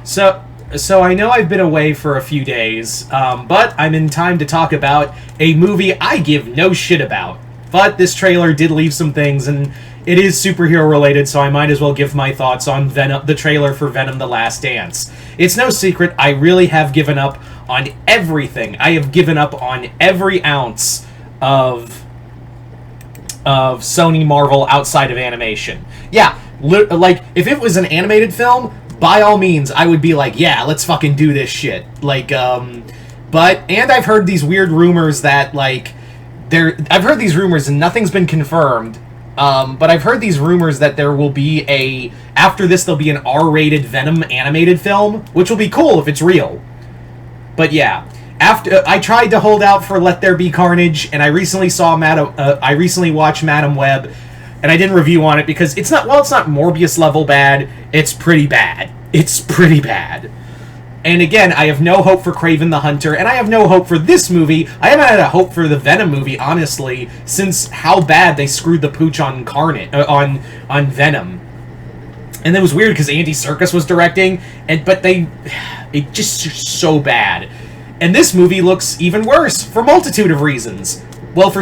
So I know I've been away for a few days, but I'm in time to talk about a movie I give no shit about. But this trailer did leave some things, and it is superhero related, so I might as well give my thoughts on Venom, the trailer for Venom: The Last Dance. It's no secret, I really have given up on everything. I have given up on every ounce of Sony Marvel outside of animation. Yeah, like, if it was an animated film, by all means, I would be like, yeah, let's fucking do this shit. Like, but, and I've heard these weird rumors that, like, I've heard these rumors and nothing's been confirmed, but I've heard these rumors that there will be after this, there'll be an R-rated Venom animated film, which will be cool if it's real. But yeah, after I tried to hold out for Let There Be Carnage, and I recently watched Madam Web, and I didn't review on it because it's not Morbius level bad, it's pretty bad. It's pretty bad. And again, I have no hope for Kraven the Hunter, and I have no hope for this movie. I haven't had a hope for the Venom movie, honestly, since how bad they screwed the pooch on on Venom. And it was weird because Andy Serkis was directing, but it just so bad. And this movie looks even worse for a multitude of reasons. Well,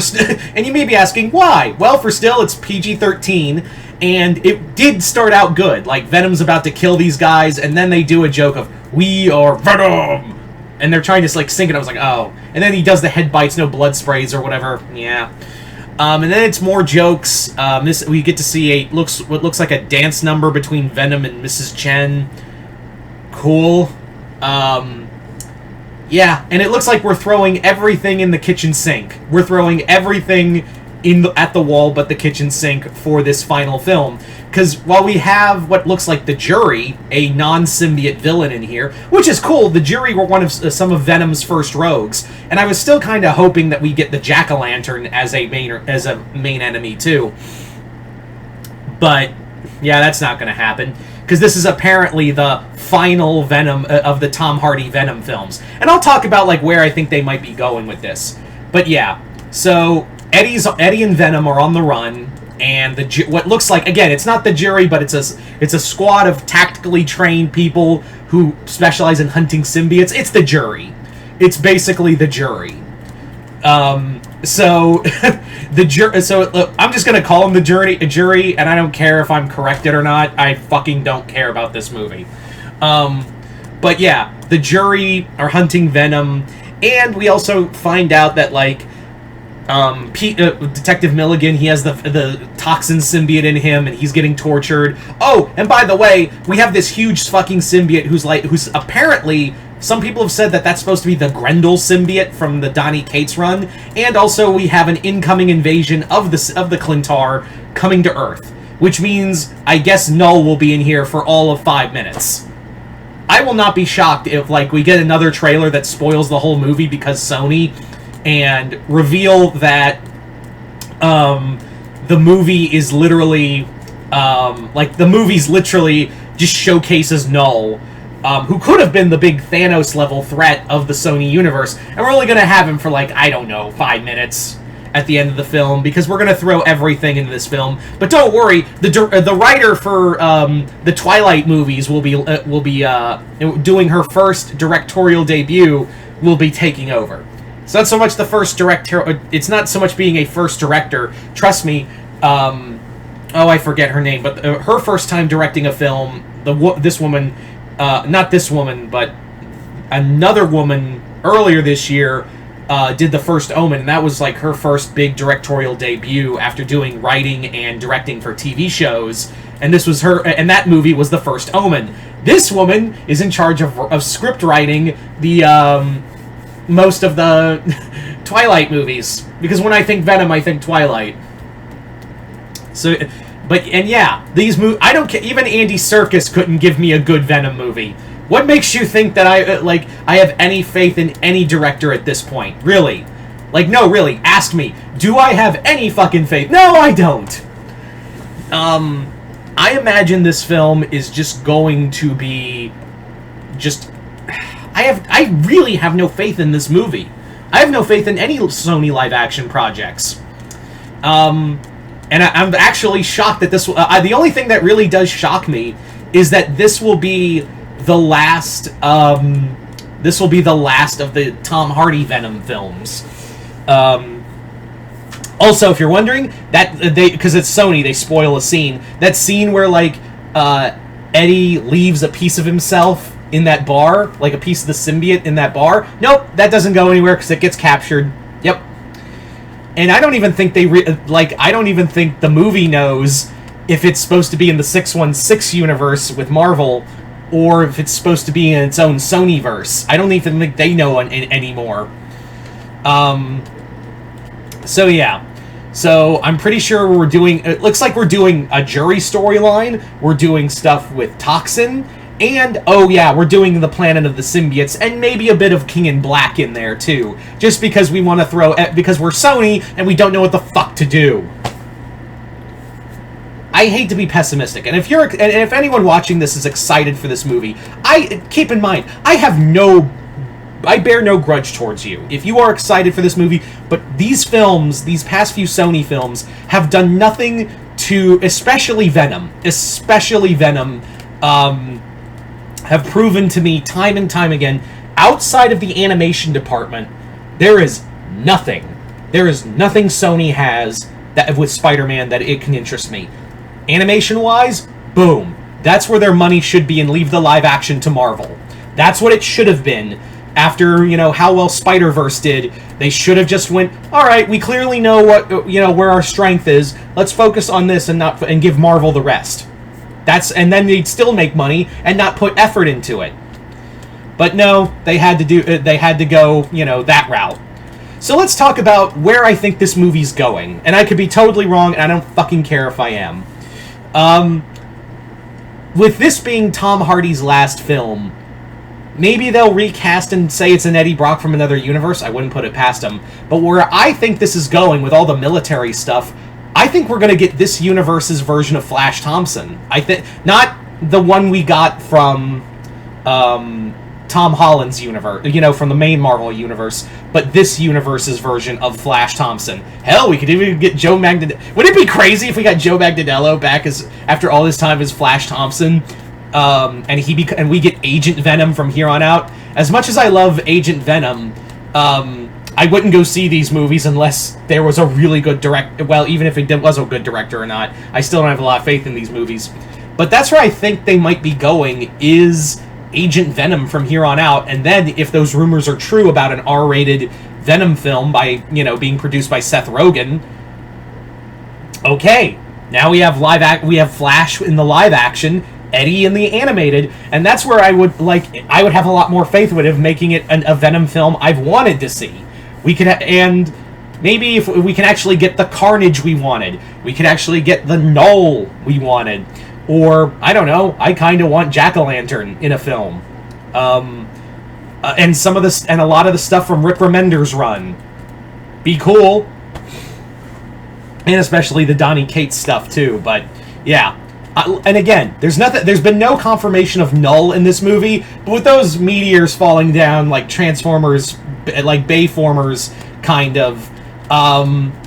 and you may be asking why. Well, for still, it's PG-13, and it did start out good. Like, Venom's about to kill these guys, and then they do a joke of, "We are Venom!" And they're trying to, like, sing it. I was like, oh. And then he does the head bites, no blood sprays or whatever. Yeah. And then it's more jokes. We get to see what looks like a dance number between Venom and Mrs. Chen. Cool. Yeah, and it looks like we're throwing everything in the kitchen sink. We're throwing everything at the wall but the kitchen sink for this final film. Because while we have what looks like the Jury, a non-symbiote villain in here, which is cool, the Jury were one of some of Venom's first rogues, and I was still kind of hoping that we get the Jack-o'-lantern as a main enemy too. But yeah, that's not going to happen. Because this is apparently the final Venom of the Tom Hardy Venom films. And I'll talk about, like, where I think they might be going with this. But yeah, so Eddie and Venom are on the run, and what looks like, again, it's not the Jury, but it's a squad of tactically trained people who specialize in hunting symbiotes. It's the Jury. It's basically the Jury. So I'm just gonna call them the jury, and I don't care if I'm corrected or not. I fucking don't care about this movie. But yeah, the Jury are hunting Venom, and we also find out that, like, Detective Milligan, he has the toxin symbiote in him, and he's getting tortured. Oh, and by the way, we have this huge fucking symbiote who's apparently. Some people have said that that's supposed to be the Grendel symbiote from the Donny Cates run, and also we have an incoming invasion of the Clintar coming to Earth, which means I guess Null will be in here for all of 5 minutes. I will not be shocked if, like, we get another trailer that spoils the whole movie because Sony, and reveal that the movie is literally the movie's literally just showcases Null. Who could have been the big Thanos-level threat of the Sony universe, and we're only going to have him for, like, I don't know, 5 minutes at the end of the film, because we're going to throw everything into this film. But don't worry, the writer for the Twilight movies will be doing her first directorial debut, will be taking over. So not so much the first director, it's not so much being a first director, trust me, I forget her name, but her first time directing a film, this woman... not this woman, but another woman earlier this year did The First Omen, and that was, like, her first big directorial debut after doing writing and directing for TV shows, and this was and that movie was The First Omen. This woman is in charge of script writing the most of the Twilight movies, because when I think Venom, I think Twilight. So... and yeah, these I don't care. Even Andy Serkis couldn't give me a good Venom movie. What makes you think that I have any faith in any director at this point? Really? Like, no, really. Ask me. Do I have any fucking faith? No, I don't. I imagine this film is just going to be just. I really have no faith in this movie. I have no faith in any Sony live-action projects. And I'm actually shocked that this... the only thing that really does shock me is that this will be the last, this will be the last of the Tom Hardy Venom films. Also, if you're wondering, that because it's Sony, they spoil a scene. That scene where, like, Eddie leaves a piece of himself in that bar, like a piece of the symbiote in that bar. Nope, that doesn't go anywhere because it gets captured. Yep. And I don't even think I don't even think the movie knows if it's supposed to be in the 616 universe with Marvel, or if it's supposed to be in its own Sony-verse. I don't even think they know anymore. So yeah. So I'm pretty sure it looks like we're doing a jury storyline, we're doing stuff with Toxin, and, oh yeah, we're doing the Planet of the Symbiotes, and maybe a bit of King in Black in there too. Just because we want to because we're Sony, and we don't know what the fuck to do. I hate to be pessimistic, and if anyone watching this is excited for this movie, keep in mind, I bear no grudge towards you if you are excited for this movie, but these past few Sony films, have done nothing to, especially Venom, have proven to me time and time again, outside of the animation department, there is nothing Sony has that with Spider-Man that it can interest me. Animation-wise, boom. That's where their money should be, and leave the live action to Marvel. That's what it should have been. After, how well Spider-Verse did, they should have just went, alright, we clearly know what, where our strength is, let's focus on this and give Marvel the rest. And then they'd still make money and not put effort into it. But no, they had to go, that route. So let's talk about where I think this movie's going. And I could be totally wrong, and I don't fucking care if I am. With this being Tom Hardy's last film, maybe they'll recast and say it's an Eddie Brock from another universe. I wouldn't put it past them. But where I think this is going with all the military stuff, I think we're going to get this universe's version of Flash Thompson. I think not the one we got from Tom Holland's universe, from the main Marvel universe, but this universe's version of Flash Thompson. Hell, we could even get Joe Magnadello. Would it be crazy if we got Joe Magnadello back after all this time as Flash Thompson? And we get Agent Venom from here on out. As much as I love Agent Venom, I wouldn't go see these movies unless there was a really good director. Well, even if it was a good director or not, I still don't have a lot of faith in these movies. But that's where I think they might be going, is Agent Venom from here on out. And then, if those rumors are true about an R-rated Venom film by, being produced by Seth Rogen, okay, now we have Flash in the live action, Eddie in the animated, and that's where I would have a lot more faith with it, making it a Venom film I've wanted to see. And maybe if we can actually get the Carnage we wanted, we could actually get the Null we wanted, or I don't know, I kind of want Jack-o'-lantern in a film, and a lot of the stuff from Rick Remender's run, be cool, and especially the Donny Cates stuff too. But yeah. And again, there's been no confirmation of Null in this movie, but with those meteors falling down like Transformers, like Bayformers, kind of,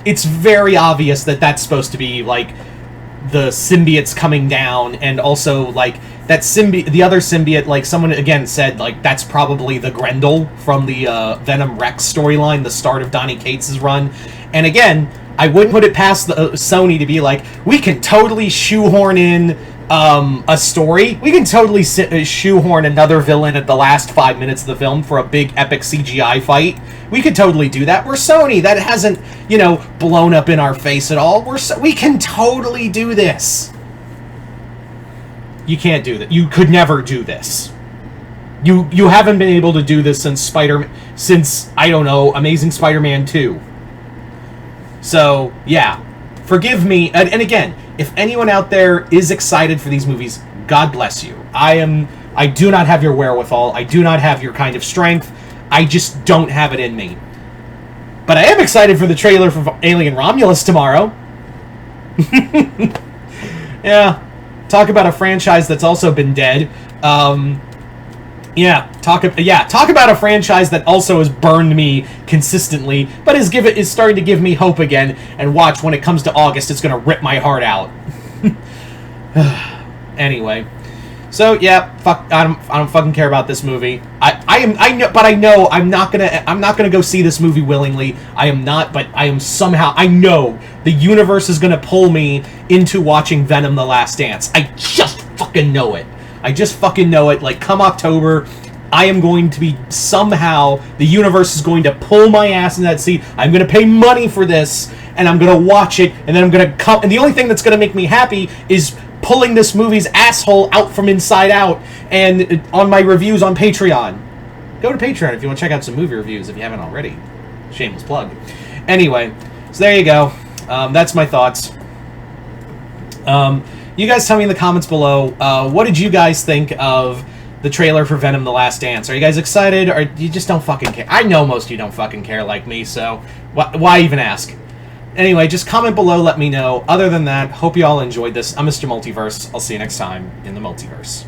it's very obvious that that's supposed to be, like, the symbiotes coming down, and also, like, that the other symbiote, like, someone, again, said, like, that's probably the Grendel from the Venom Rex storyline, the start of Donny Cates' run. And again, I wouldn't put it past Sony to be like, we can totally shoehorn in a story. We can totally shoehorn another villain at the last 5 minutes of the film for a big epic CGI fight. We could totally do that. We're Sony. That hasn't, blown up in our face at all. We can totally do this. You can't do that. You could never do this. You haven't been able to do this since I don't know, Amazing Spider-Man 2. So, yeah, forgive me, and again, if anyone out there is excited for these movies, God bless you. I do not have your wherewithal, I do not have your kind of strength, I just don't have it in me. But I am excited for the trailer for Alien Romulus tomorrow. Yeah, talk about a franchise that's also been dead. Talk about a franchise that also has burned me consistently, but is starting to give me hope again. And watch, when it comes to August, it's going to rip my heart out. Anyway, So yeah, fuck. I don't fucking care about this movie. I know I'm not gonna go see this movie willingly. I am not, but I am somehow. I know the universe is gonna pull me into watching Venom: The Last Dance. I just fucking know it. I just fucking know it. Like, come October, I am going to be somehow, the universe is going to pull my ass in that seat. I'm going to pay money for this, and I'm going to watch it, and then I'm going to come, and the only thing that's going to make me happy is pulling this movie's asshole out from inside out, and on my reviews on Patreon. Go to Patreon if you want to check out some movie reviews if you haven't already. Shameless plug. Anyway, so there you go. That's my thoughts. You guys tell me in the comments below, what did you guys think of the trailer for Venom: The Last Dance? Are you guys excited, or you just don't fucking care? I know most of you don't fucking care like me, so why even ask? Anyway, just comment below, let me know. Other than that, hope you all enjoyed this. I'm Mr. Multiverse. I'll see you next time in the Multiverse.